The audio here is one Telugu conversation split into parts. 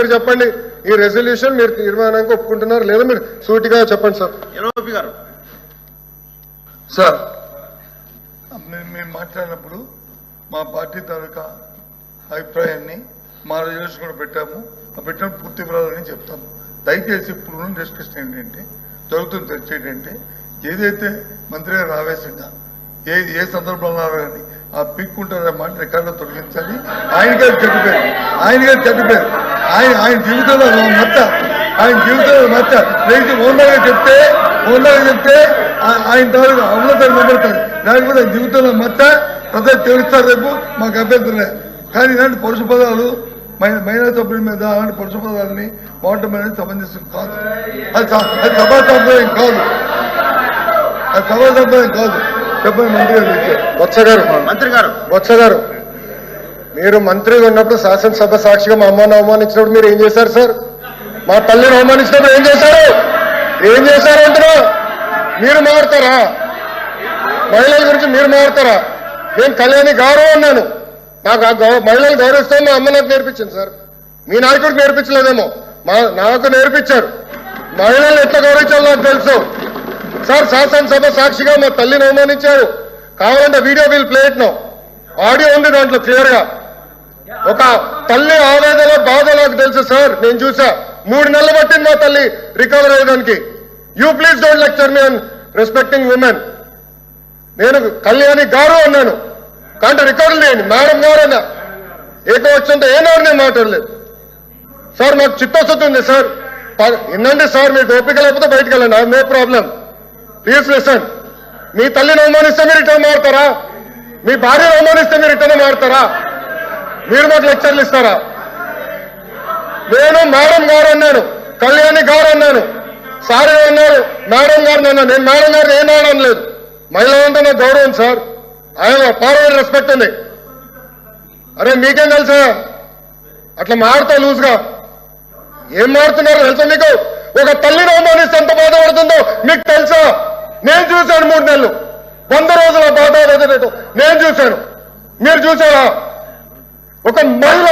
మీరు చెప్పండి, ఈ రెజల్యూషన్ మీరు తీర్మానానికి ఒప్పుకుంటున్నారు లేదా మీరు సూటిగా చెప్పండి సార్. ఎల్ఓపి గారు. సార్, మేము మాట్లాడినప్పుడు మా పార్టీ తాలూకా అభిప్రాయాన్ని మా రెజల్యూషన్ కూడా పెట్టాము. ఆ పెట్టిన పూర్తి వివరాలని చెప్తాము. దయచేసి ఇప్పుడు డిస్కషన్ ఏంటంటే, జరుగుతున్న చర్చ ఏంటంటే, ఏదైతే మంత్రి గారు ఆవేశంగా ఏ సందర్భంలో కానీ ఆ పిక్కుంటారనే మాట రికార్డులో తొలగించాలి. ఆయన గారు చెడ్డపేరు ఆయన జీవితంలో మచ్చ రేపు ఓన్గా చెప్తే ఆయన తాలూకా అమలుతారు నిలబడతారు. లేకపోతే ఆయన జీవితంలో మచ్చ ప్రజలు తెలుస్తారు. రేపు మాకు అభ్యంతరం లేదు. కానీ ఇలాంటి పరుష పదాలు మహిళా సభ్యుల మీద అలాంటి పరుష పదాలని వాడటం అనేది సమంజసం కాదు. అది సభా సంప్రదాయం కాదు. చెప్పండి మంత్రి గారు. బొత్స గారు, మీరు మంత్రిగా ఉన్నప్పుడు శాసనసభ సాక్షిగా మా అమ్మను అవమానించినప్పుడు మీరు ఏం చేశారు సార్? మా తల్లిని అవమానించినప్పుడు ఏం చేశారు అంటున్నా? మీరు మారుతారా? మహిళల గురించి మీరు మారుతారా? నేను కళ్యాణి గౌరవం అన్నాను. నాకు మహిళలు గౌరవిస్తాను మా అమ్మ నాకు నేర్పించింది సార్. మీ నాయకుడికి నేర్పించలేదేమో, నాకు నేర్పించారు. మహిళలు ఎట్లా గౌరవించాలో నాకు తెలుసు సార్. శాసనసభ సాక్షిగా మా తల్లిని అవమానించారు. కావాలంటే video will play it now. Audio ఉంది దాంట్లో క్లియర్ గా. ఒక తల్లి ఆవేదన బాధ నాకు తెలుసు సార్. నేను చూసా. 3 నెలలు పట్టింది మా తల్లి రికవర్ అయ్యడానికి. You please don't lecture me on respecting women. నేను కళ్యాణి గారు అన్నాను. కానీ రికార్డులు చేయండి. మేడం గారు అన్నా. ఏకవచ్చంతో ఏనాడు నేను మాట్లాడలేదు సార్. మాకు చిత్తశుద్ధి ఉంది సార్. వినండి సార్, మీకు ఓపిక లేకపోతే బయటకు వెళ్ళండి. I no problem. Please listen. మీ తల్లిని అవమానిస్తే మీరు ఇట్లా మారుతారా? మీ భార్యను అవమానిస్తే మీరు ఇట్లా మారుతారా? మీరు మాకు లెక్చర్లు ఇస్తారా? నేను మేడం గారు అన్నాను, కళ్యాణి గారు అన్నాను, సార్ అన్నారు మేడం గారు అన్నాను. నేను మేడం గారు ఏనాడు అనలేదు. మహిళలంటే నాకు గౌరవం సార్. ఆయన ఫార్వర్డ్ రెస్పెక్ట్ ఉంది. అరే మీకేం తెలుసా? అట్లా మారుతా లూజ్గా ఏం మారుతున్నారు తెలుసా మీకు? ఒక తల్లిని అవమానిస్తే ఎంత బాధపడుతుందో మీకు తెలుసా? నేను చూశాను. 3 నెలలు 100 రోజుల బాధ నేను చూశాను. మీరు చూసారా? ఒక మహిళ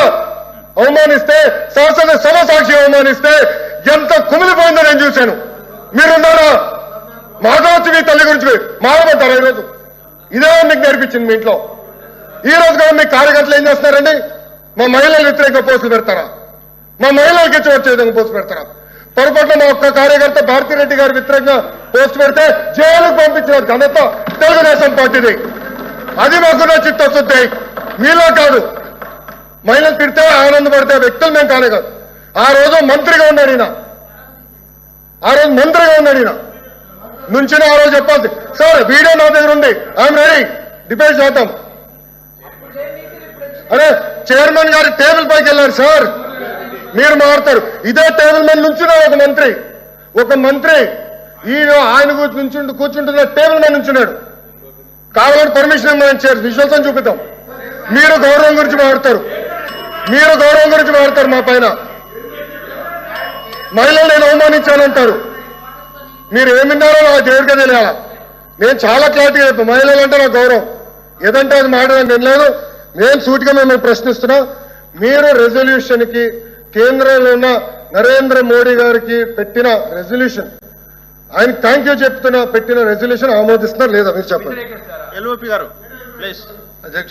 అవమానిస్తే, శాసనసభ సాక్షి అవమానిస్తే ఎంత కుమిలిపోయిందో నేను చూశాను. మీరున్నారా? మాట్లాడచ్చు మీ తల్లి గురించి మాట్లాడతారా? ఈరోజు ఇదే మీకు నేర్పించింది మీ ఇంట్లో. ఈ రోజు కూడా మీ కార్యకర్తలు ఏం చేస్తున్నారండి? మా మహిళలు వ్యతిరేకంగా పోస్టులు పెడతారా? మా మహిళలకి ఇచ్చి వచ్చే విధంగా పోస్టు పెడతారా? పొరపాటున మా ఒక్క కార్యకర్త భారతిరెడ్డి గారి వ్యతిరేకంగా పోస్ట్ పెడితే జైలుకు పంపించిన ఘనత తెలుగుదేశం పార్టీది. అది మాకున్న చిత్తశుద్ధి. మీలో కాదు. మహిళలు తిడితే ఆనందపడితే వ్యక్తులు మేము కానే కాదు. ఆ రోజు మంత్రిగా ఉన్నాడు ఈయన. నుంచిన ఆ రోజు చెప్పాలి సార్. వీడియో నా దగ్గర ఉంది. I'm ready. డిబేట్ చేద్దాం. అరే చైర్మన్ గారి టేబుల్ పైకి వెళ్ళారు సార్. మీరు మారుతారు. ఇదే టేబుల్ మీద నుంచున్న ఒక మంత్రి ఈయన ఆయన కూర్చుంటున్న టేబుల్ మీద నుంచున్నాడు. కావాలంటే పర్మిషన్ ఇవ్వమని చేయాలి. విశ్వాసం చూపిద్దాం. మీరు గౌరవం గురించి మాట్లాడతారు. మా పైన మహిళలు నేను అవమానించానంటారు. మీరు ఏమిన్నారో నాకు దేవుడిగా తెలియాలా. నేను చాలా క్లారిటీగా చెప్పాను. మహిళలు అంటే నాకు గౌరవం. ఏదంటే అది మాట్లాడడానికి నేను లేదు. నేను సూటిగా మిమ్మల్ని ప్రశ్నిస్తున్నా. మీరు రెజల్యూషన్కి కేంద్రంలో ఉన్న నరేంద్ర మోడీ గారికి పెట్టిన రెజల్యూషన్, ఆయన థ్యాంక్ యూ చెప్తున్నా, పెట్టిన రెజల్యూషన్ ఆమోదిస్తున్నారు లేదా మీరు చెప్పండి. ఎల్ఓపి గారు ప్లీజ్. అధ్యక్ష